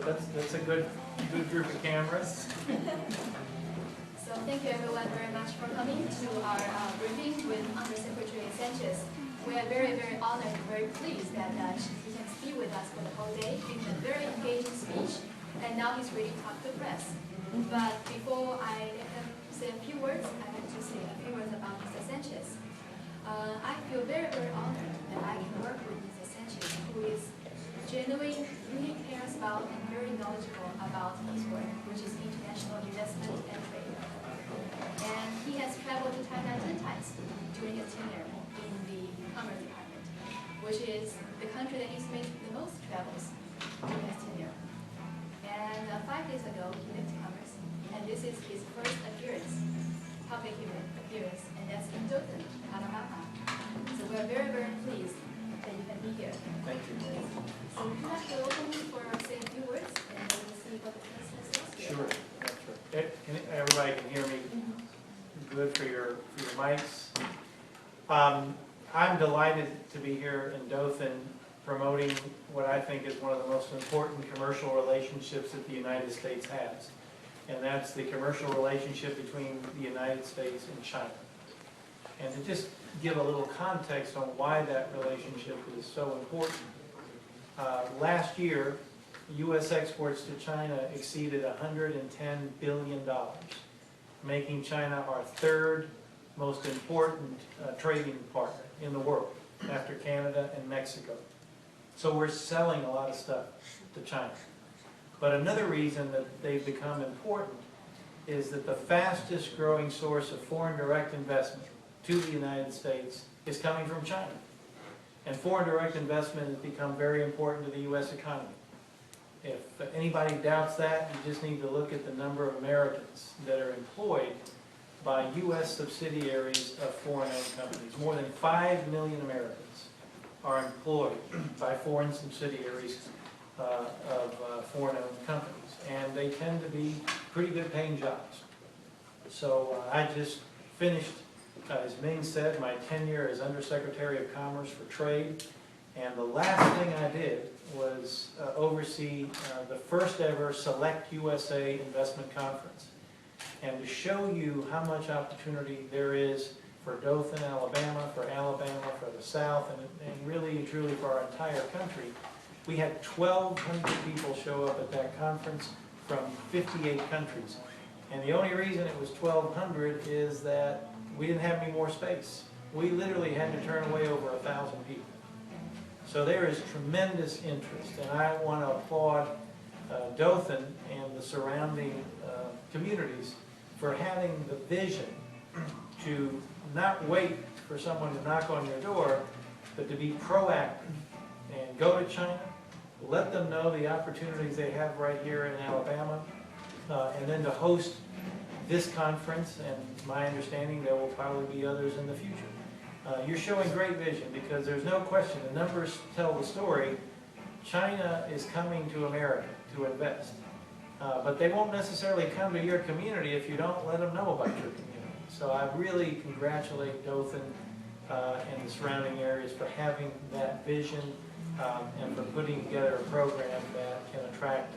That's a good group of cameras. So thank you everyone very much for coming to our briefing with Undersecretary Sanchez. We are very, very honored and very pleased that he can speak with us for the whole day, giving a very engaging speech, and now he's ready to talk to the press. But before I let him say a few words, I'd like to say a few words about Mr. Sanchez. I feel very, very honored that I can work with Mr. Sanchez, who is genuinely really cares about and very knowledgeable about his work, which is international investment and trade. And he has traveled to China 10 times during his tenure in the Commerce Department, which is the country that he's made the most travels during his tenure. And 5 days ago, he left Commerce, and this is his first public appearance, and that's in Dothan, Alabama. So we're very, very pleased that you can be here. Thank you. So would you like to open for say a few words, and then we'll see what the president says. Sure, that's right. Everybody can hear me good for your mics. I'm delighted to be here in Dothan promoting what I think is one of the most important commercial relationships that the United States has. And that's the commercial relationship between the United States and China. And to just give a little context on why that relationship is so important. Last year, U.S. exports to China exceeded $110 billion, making China our third most important trading partner in the world, after Canada and Mexico. So we're selling a lot of stuff to China. But another reason that they've become important is that the fastest growing source of foreign direct investment to the United States is coming from China. And foreign direct investment has become very important to the U.S. economy. If anybody doubts that, you just need to look at the number of Americans that are employed by U.S. subsidiaries of foreign-owned companies. More than 5 million Americans are employed by foreign subsidiaries of foreign-owned companies. And they tend to be pretty good paying jobs. So I just finished, as Ming said, my tenure as Undersecretary of Commerce for Trade. And the last thing I did was oversee the first ever Select USA Investment Conference. And to show you how much opportunity there is for Dothan, Alabama, for the South, and really and truly for our entire country, we had 1,200 people show up at that conference from 58 countries. And the only reason it was 1,200 is that we didn't have any more space. We literally had to turn away over 1,000 people. So there is tremendous interest, and I want to applaud Dothan and the surrounding communities for having the vision to not wait for someone to knock on your door, but to be proactive and go to China, let them know the opportunities they have right here in Alabama, and then to host this conference, and my understanding there will probably be others in the future. You're showing great vision because there's no question, the numbers tell the story. China is coming to America to invest. But they won't necessarily come to your community if you don't let them know about your community. So I really congratulate Dothan and the surrounding areas for having that vision and for putting together a program that can attract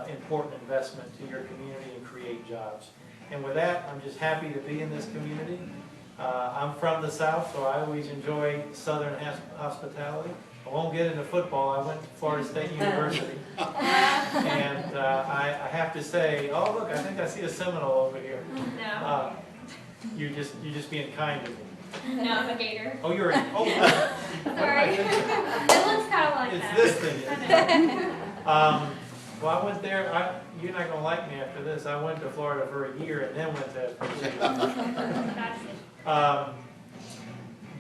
important investment to your community and create jobs. And with that, I'm just happy to be in this community. I'm from the South, so I always enjoy Southern hospitality. I won't get into football. I went to Florida State University. And I have to say, oh look, I think I see a Seminole over here. No. You're just being kind to me. No, I'm a gator. Oh, you're a, oh. Sorry. It looks kind of like it's that. This thing. Well, I went there. You're not going to like me after this. I went to Florida for a year and then went to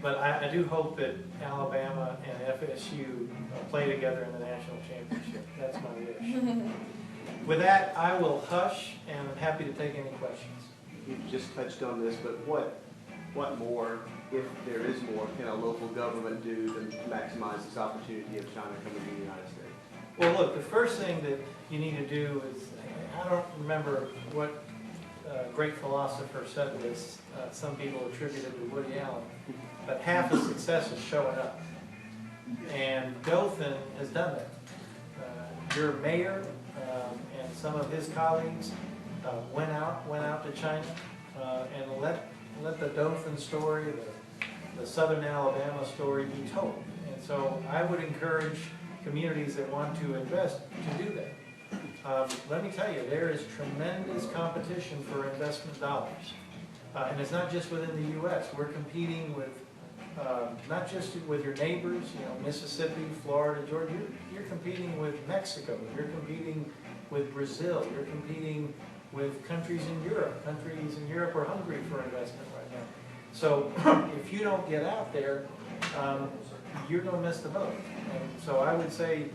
but I do hope that Alabama and FSU play together in the national championship. That's my wish. With that, I will hush, and I'm happy to take any questions. You just touched on this, but what more, if there is more, can a local government do to maximize this opportunity of China coming to the United States? Well, look, the first thing that you need to do is, I don't remember what great philosopher said this. Some people attribute it to Woody Allen. But half of success is showing up. And Dothan has done that. Your mayor some of his colleagues went out to China and let the Dothan story, the Southern Alabama story be told. And so I would encourage communities that want to invest to do that. Let me tell you, there is tremendous competition for investment dollars. And it's not just within the U.S. We're competing with, not just with your neighbors, Mississippi, Florida, Georgia. You're competing with Mexico. You're competing with Brazil. You're competing with countries in Europe. Countries in Europe are hungry for investment right now. So if you don't get out there, you're going to miss the boat. And so I would say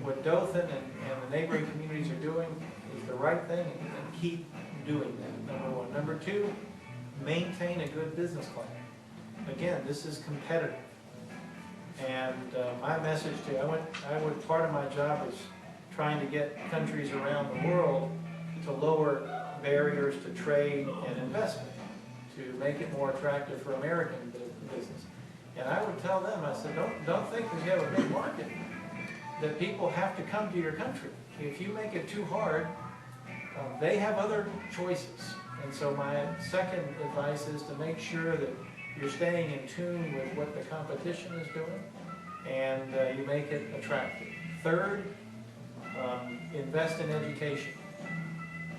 what Dothan and the neighboring communities are doing is the right thing, and keep doing that, number one. Number two, maintain a good business climate. Again, this is competitive. And my message to you, part of my job is trying to get countries around the world to lower barriers to trade and investment, to make it more attractive for American business. And I would tell them, I said, don't think that you have a big market, that people have to come to your country. If you make it too hard, they have other choices. And so my second advice is to make sure that you're staying in tune with what the competition is doing, and you make it attractive. Third, invest in education.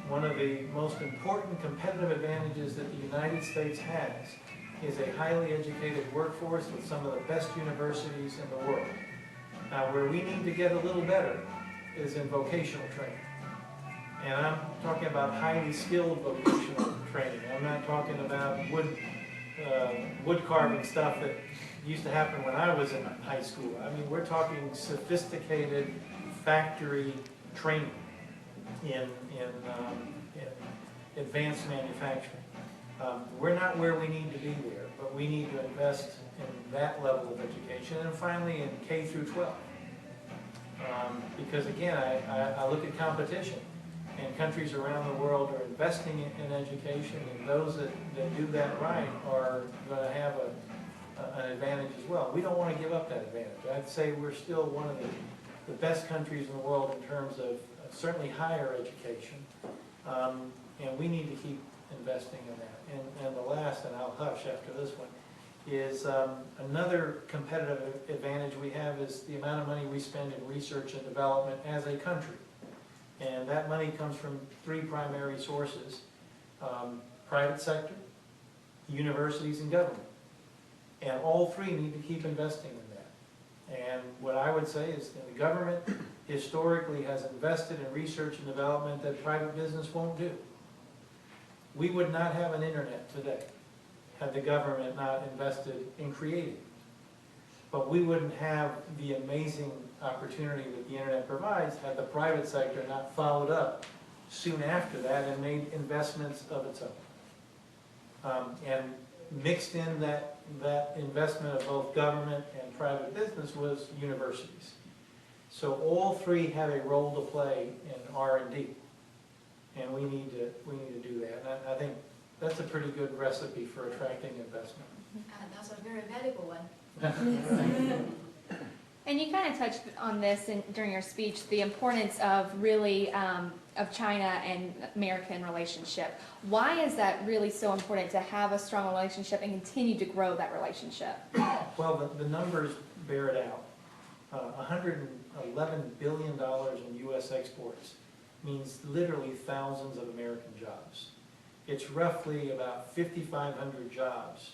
One of the most important competitive advantages that the United States has is a highly educated workforce with some of the best universities in the world. Now, where we need to get a little better is in vocational training. And I'm talking about highly skilled vocational training. I'm not talking about wood carving stuff that used to happen when I was in high school. I mean, we're talking sophisticated factory training in advanced manufacturing. We're not where we need to be there, but we need to invest in that level of education. And finally, in K through 12. Because again, I look at competition, and countries around the world are investing in education, and those that do that right are going to have an advantage as well. We don't want to give up that advantage. I'd say we're still one of the best countries in the world in terms of certainly higher education, and we need to keep investing in that. And the last, and I'll hush after this one, is another competitive advantage we have is the amount of money we spend in research and development as a country. And that money comes from three primary sources: private sector, universities, and government. And all three need to keep investing in that. And what I would say is that the government historically has invested in research and development that private business won't do. We would not have an internet today had the government not invested in creating it. But we wouldn't have the amazing opportunity that the internet provides had the private sector not followed up soon after that and made investments of its own. And mixed in that investment of both government and private business was universities. So all three have a role to play in R&D, and we need to do that. And I think that's a pretty good recipe for attracting investment. That's a very valuable one. And you kind of touched on this during your speech, the importance of really of China and American relationship. Why is that really so important to have a strong relationship and continue to grow that relationship? Well, the numbers bear it out. $111 billion in U.S. exports means literally thousands of American jobs. It's roughly about 5,500 jobs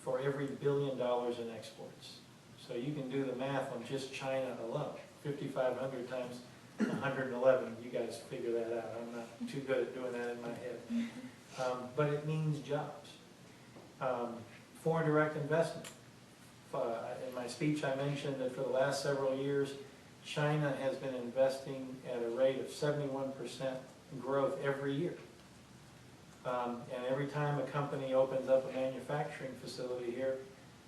for every $1 billion in exports. So you can do the math on just China alone. 5,500 times 111, you guys figure that out. I'm not too good at doing that in my head. But it means jobs. Foreign direct investment. In my speech I mentioned that for the last several years, China has been investing at a rate of 71% growth every year. And every time a company opens up a manufacturing facility here,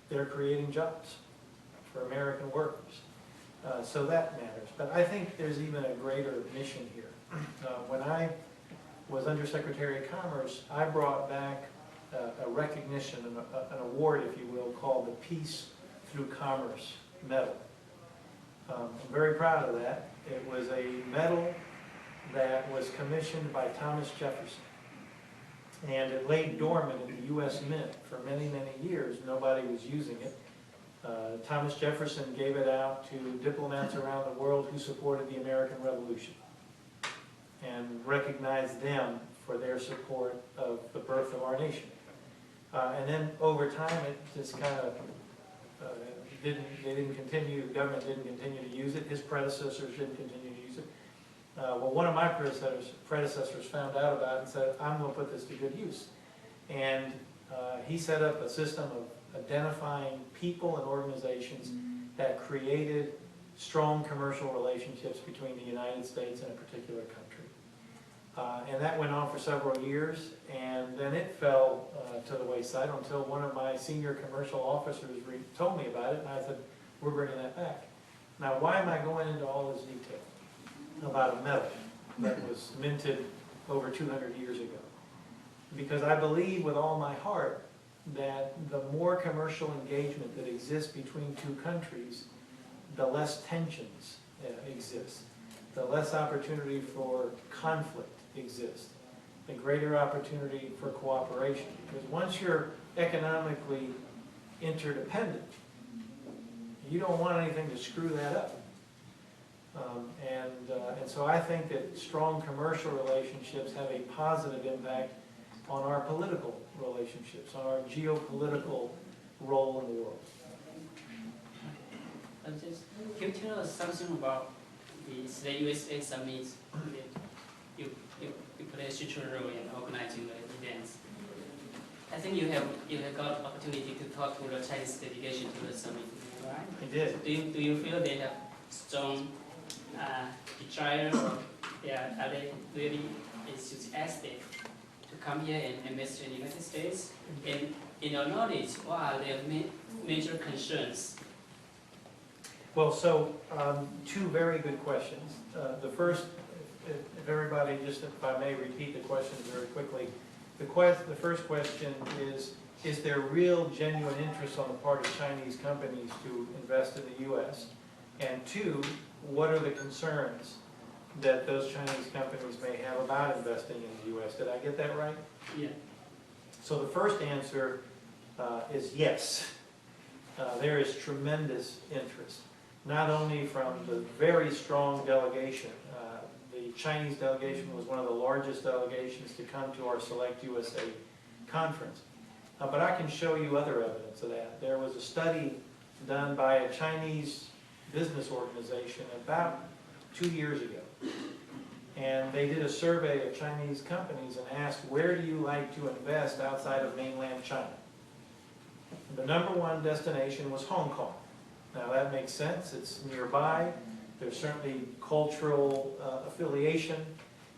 they're creating jobs for American workers. So that matters. But I think there's even a greater mission here. When I was Undersecretary of Commerce, I brought back a recognition, an award, if you will, called the Peace Through Commerce Medal. I'm very proud of that. It was a medal that was commissioned by Thomas Jefferson. And it lay dormant in the U.S. Mint for many, many years. Nobody was using it. Thomas Jefferson gave it out to diplomats around the world who supported the American Revolution and recognized them for their support of the birth of our nation. And then over time, it just kind of the government didn't continue to use it. His predecessors didn't continue to use it. Well, one of my predecessors found out about it and said, I'm going to put this to good use. And he set up a system of identifying people and organizations that created strong commercial relationships between the United States and a particular country. And that went on for several years, and then it fell to the wayside until one of my senior commercial officers told me about it, and I said, we're bringing that back. Now, why am I going into all this detail about a metal that was minted over 200 years ago? Because I believe with all my heart that the more commercial engagement that exists between two countries, the less tensions exist, the less opportunity for conflict exists, the greater opportunity for cooperation. Because once you're economically interdependent, you don't want anything to screw that up. And so I think that strong commercial relationships have a positive impact on our political relationships, on our geopolitical role in the world. Just can you tell us something about the USA summit? You play a central role in organizing the events. I think you have got opportunity to talk to the Chinese delegation to the summit, right? I did. Do you feel they have strong desire, or are they really enthusiastic to come here and invest in the United States? And in your knowledge, what are their major concerns? Well, so two very good questions. The first, if everybody, just if I may repeat the questions very quickly. The first question is there real genuine interest on the part of Chinese companies to invest in the U.S.? And two, what are the concerns that those Chinese companies may have about investing in the U.S.? Did I get that right? Yeah. So the first answer is yes. There is tremendous interest, not only from the very strong delegation. The Chinese delegation was one of the largest delegations to come to our Select USA conference. But I can show you other evidence of that. There was a study done by a Chinese business organization about 2 years ago. And they did a survey of Chinese companies and asked, where do you like to invest outside of mainland China? The number 1 destination was Hong Kong. Now that makes sense, it's nearby. There's certainly cultural affiliation.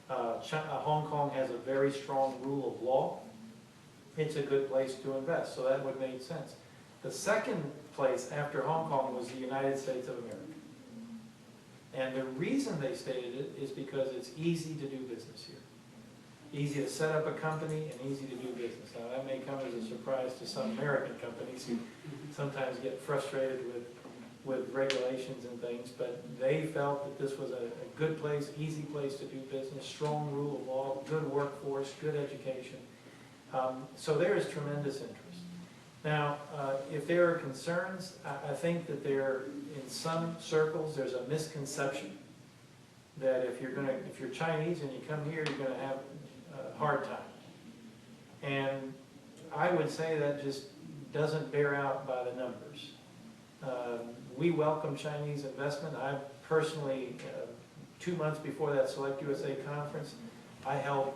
Hong Kong has a very strong rule of law. It's a good place to invest, so that would make sense. The second place after Hong Kong was the United States of America. And the reason they stated it is because it's easy to do business here. Easy to set up a company and easy to do business. Now that may come as a surprise to some American companies who sometimes get frustrated with regulations and things, but they felt that this was a good place, easy place to do business, strong rule of law, good workforce, good education. So there is tremendous interest. Now, if there are concerns, I think that in some circles, there's a misconception that if you're Chinese and you come here, you're going to have a hard time. And I would say that just doesn't bear out by the numbers. We welcome Chinese investment. I personally, 2 months before that Select USA conference, I held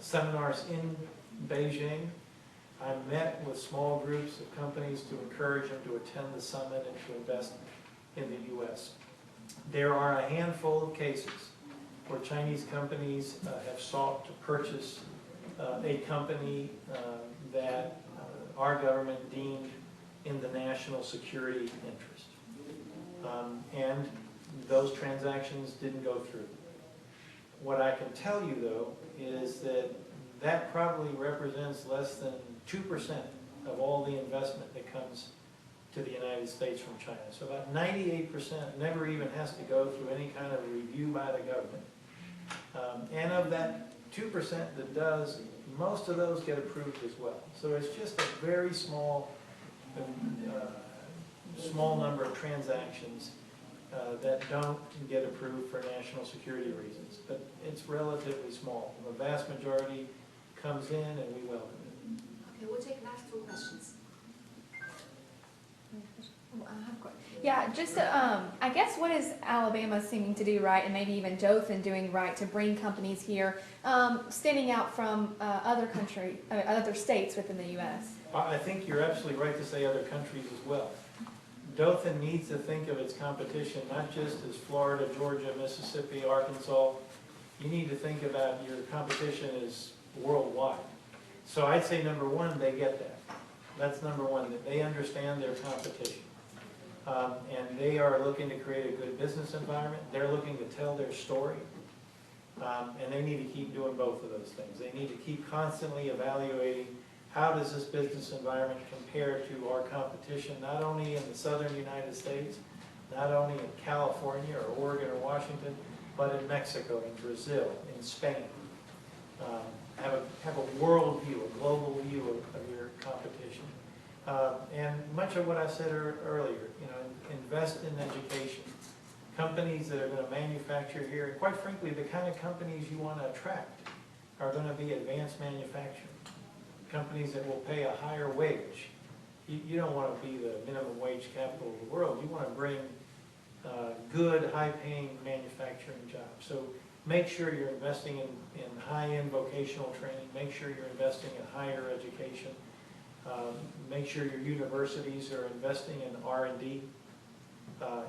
seminars in Beijing. I met with small groups of companies to encourage them to attend the summit and to invest in the U.S. There are a handful of cases where Chinese companies have sought to purchase a company that our government deemed in the national security interest. And those transactions didn't go through. What I can tell you, though, is that probably represents less than 2% of all the investment that comes to the United States from China. So about 98% never even has to go through any kind of review by the government. And of that 2% that does, most of those get approved as well. So it's just a very small number of transactions that don't get approved for national security reasons. But it's relatively small. The vast majority comes in and we welcome it. Okay, we'll take last two questions. Yeah, just I guess what is Alabama seeming to do right, and maybe even Dothan doing right to bring companies here, standing out from other states within the U.S.? I think you're absolutely right to say other countries as well. Dothan needs to think of its competition not just as Florida, Georgia, Mississippi, Arkansas. You need to think about your competition as worldwide. So I'd say number one, they get that. That's number one, that they understand their competition. And they are looking to create a good business environment. They're looking to tell their story. And they need to keep doing both of those things. They need to keep constantly evaluating how does this business environment compare to our competition, not only in the southern United States, not only in California or Oregon or Washington, but in Mexico, in Brazil, in Spain. Have a world view, a global view of your competition. And much of what I said earlier, invest in education. Companies that are going to manufacture here, and quite frankly, the kind of companies you want to attract are going to be advanced manufacturing. Companies that will pay a higher wage. You don't want to be the minimum wage capital of the world. You want to bring good, high-paying manufacturing jobs. So make sure you're investing in high-end vocational training. Make sure you're investing in higher education. Make sure your universities are investing in R&D.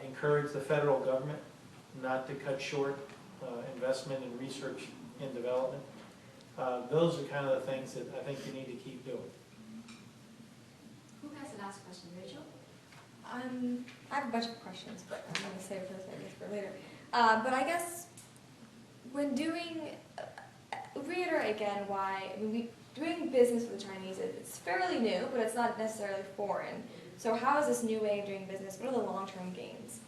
Encourage the federal government not to cut short investment in research and development. Those are kind of the things that I think you need to keep doing. Who has the last question, Rachel? I have a bunch of questions, but I'm going to save those I guess for later. But I guess when reiterate again why doing business with the Chinese, it's fairly new, but it's not necessarily foreign. So how is this new way of doing business? What are the long-term gains?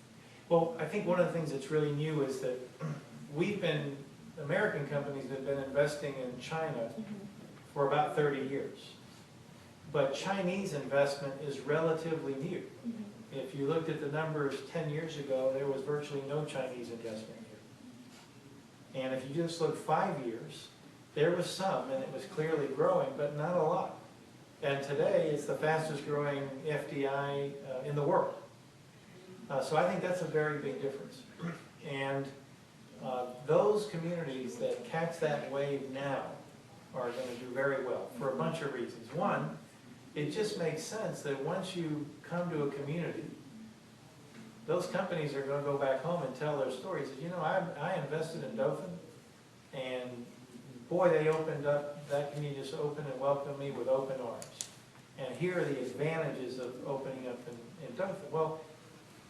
Well, I think one of the things that's really new is that American companies have been investing in China for about 30 years. But Chinese investment is relatively new. If you looked at the numbers 10 years ago, there was virtually no Chinese investment here. And if you just look 5 years, there was some, and it was clearly growing, but not a lot. And today, it's the fastest growing FDI in the world. So I think that's a very big difference. And those communities that catch that wave now are going to do very well for a bunch of reasons. One, it just makes sense that once you come to a community, those companies are going to go back home and tell their stories. I invested in Dothan, and boy, they opened up, that community just opened and welcomed me with open arms. And here are the advantages of opening up in Dothan. Well,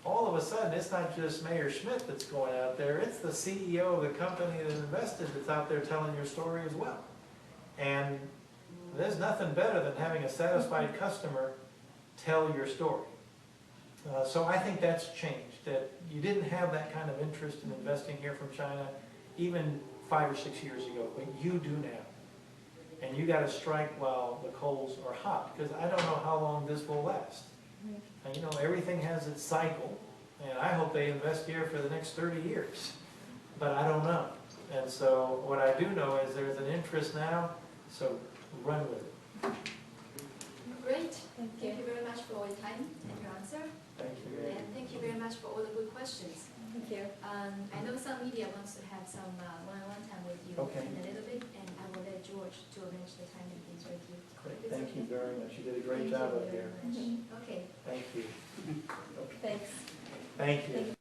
all of a sudden, it's not just Mayor Schmidt that's going out there, it's the CEO of the company that invested that's out there telling your story as well. And there's nothing better than having a satisfied customer tell your story. So I think that's changed, that you didn't have that kind of interest in investing here from China even 5 or 6 years ago, but you do now. And you got to strike while the coals are hot, because I don't know how long this will last. And everything has its cycle, and I hope they invest here for the next 30 years, but I don't know. And so what I do know is there's an interest now, so run with it. Great. Thank you very much for your time and your answer. Thank you. And thank you very much for all the good questions. Thank you. I know some media wants to have some one-on-one time with you in a little bit, and I will let George to arrange the time and things with you. Great. Thank you very much. You did a great job up here. Okay. Thank you. Thanks. Thank you.